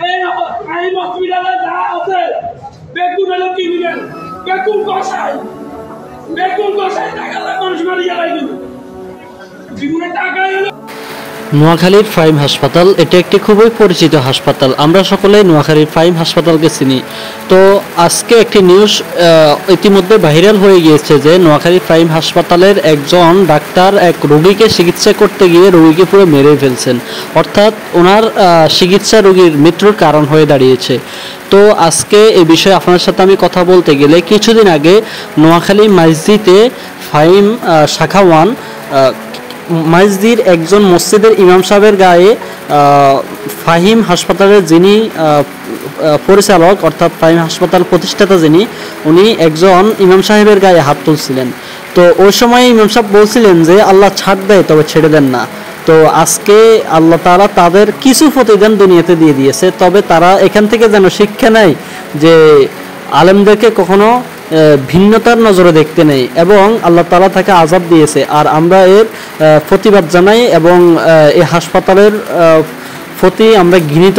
এই হসপিটালে যা আছে বেকুন হলো ক্রিমিনাল, বেকুন কষাই টাকা মানুষ মারিয়া লাগে জীবনে টাকা এলো। নোয়াখালীর ফাইম হাসপাতাল এটি একটি খুবই পরিচিত হাসপাতাল, আমরা সকলে নোয়াখালীর ফাইম হাসপাতালকে চিনি। তো আজকে একটি নিউজ ইতিমধ্যে ভাইরাল হয়ে গিয়েছে যে নোয়াখালীর ফাইম হাসপাতালের একজন ডাক্তার এক রোগীকে চিকিৎসা করতে গিয়ে রোগীকে পুরো মেরে ফেলছেন, অর্থাৎ ওনার চিকিৎসা রোগীর মৃত্যুর কারণ হয়ে দাঁড়িয়েছে। তো আজকে এই বিষয়ে আপনার সাথে আমি কথা বলতে গেলে কিছুদিন আগে নোয়াখালী মসজিদে ফাইম শাখা 1 মসজিদের একজন মসজিদের ইমাম সাহেবের গায়ে ফাহিম হাসপাতালের যিনি পরিচালক অর্থাৎ ফাহিম হাসপাতাল প্রতিষ্ঠাতা যিনি, উনি একজন ইমাম সাহেবের গায়ে হাত তুলছিলেন। তো ওই সময় ইমাম সাহেব বলছিলেন যে আল্লাহ ছাড় দেয় তবে ছেড়ে দেন না। তো আজকে আল্লাহ তাআলা তাদের কিছু প্রতিদান দুনিয়াতে দিয়ে দিয়েছে, তবে তারা এখান থেকে যেন শিক্ষা নেয় যে আলেমদেরকে কখনো ভিন্নতার নজরে দেখতে নেই এবং আল্লাহ তাআলা তাকে আযাব দিয়েছে। আর আমরা এর প্রতিবাদ জানাই এবং এই হাসপাতালের প্রতি আমরা ঘৃণিত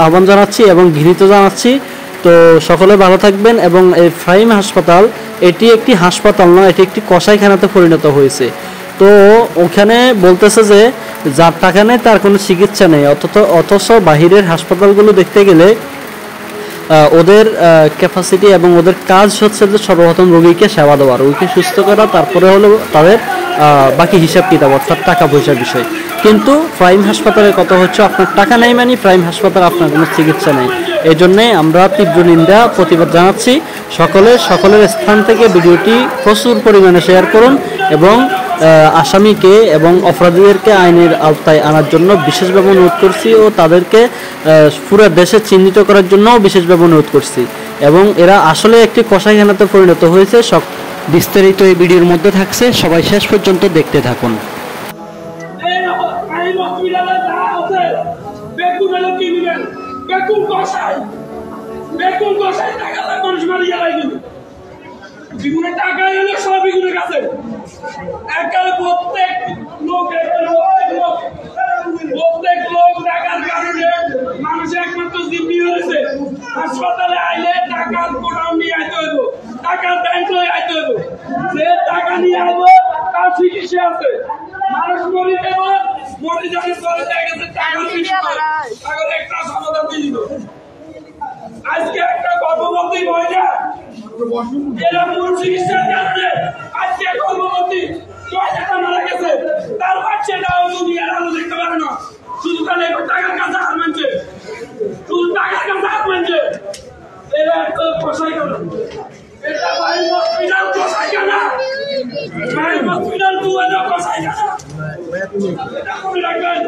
আহ্বান জানাচ্ছি এবং ঘৃণিত জানাচ্ছি। তো সকলে ভালো থাকবেন। এবং এই ফাহিম হাসপাতাল এটি একটি হাসপাতাল নয়, এটি একটি কসাইখানাতে পরিণত হয়েছে। তো ওখানে বলতেছে যে যার টাকা নেই তার কোনো চিকিৎসা নেই, অথচ বাহিরের হাসপাতালগুলো দেখতে গেলে ওদের ক্যাপাসিটি এবং ওদের কাজ হচ্ছে যে সর্বপ্রথম রোগীকে সেবা দেওয়া, রোগীকে সুস্থ করা, তারপরে হলো তাদের বাকি হিসাব কিতাব অর্থাৎ টাকা পয়সার বিষয়। কিন্তু প্রাইম হাসপাতালের কথা হচ্ছে আপনার টাকা নেই মানে প্রাইম হাসপাতাল আপনার কোনো চিকিৎসা নেই। এই জন্যে আমরা তীব্র নিন্দা প্রতিবাদ জানাচ্ছি। সকলের স্থান থেকে ভিডিওটি প্রচুর পরিমাণে শেয়ার করুন এবং আসামিকে এবং অপরাধীদেরকে আইনের আওতায় আনার জন্য বিশেষভাবে অনুরোধ করছি ও তাদেরকে পুরো দেশে চিহ্নিত করার জন্য বিশেষভাবে অনুরোধ করছি। এবং এরা আসলে একটি কসাইখানাতে পরিণত হয়েছে। সব বিস্তারিত এই ভিডিওর মধ্যে থাকছে, সবাই শেষ পর্যন্ত দেখতে থাকুন। জীবনে টাকা এলো সবই গুণের কাছে একাল প্রত্যেক লোক টাকার কারণে মানুষের একমাত্র জিম্মি হয়েছে। হাসপাতালে আইলে টাকার গোডাউন নিয়ে আইতে হইব, টাকার ব্যাংক লয়ে আইতে হইব, যে টাকা নিয়ে আইব তার চিকিৎসা আছে। মানুষ মরি দেব মরি যাবে চলে যায় গেছে টাকা টাকার একটা সমাধান দিয়ে দিল। আজকে একটা গর্ভবতী মহিলা এরা মূল চিকিৎসার কারণে আজকে গর্ভবতী 6 টাকা মারা গেছে, তার বাচ্চাটাও দুনিয়ার আলো দেখতে পারে না। শুধু তাহলে টাকার কাছে হার মানছে, শুধু টাকার কাছে হার মানছে। এরা একটা কষাই কেন, এটা ফাহিম হসপিটাল কষাই কেন, ফাহিম হসপিটাল 2 কষাই কেন, এটা মনে রাখবেন।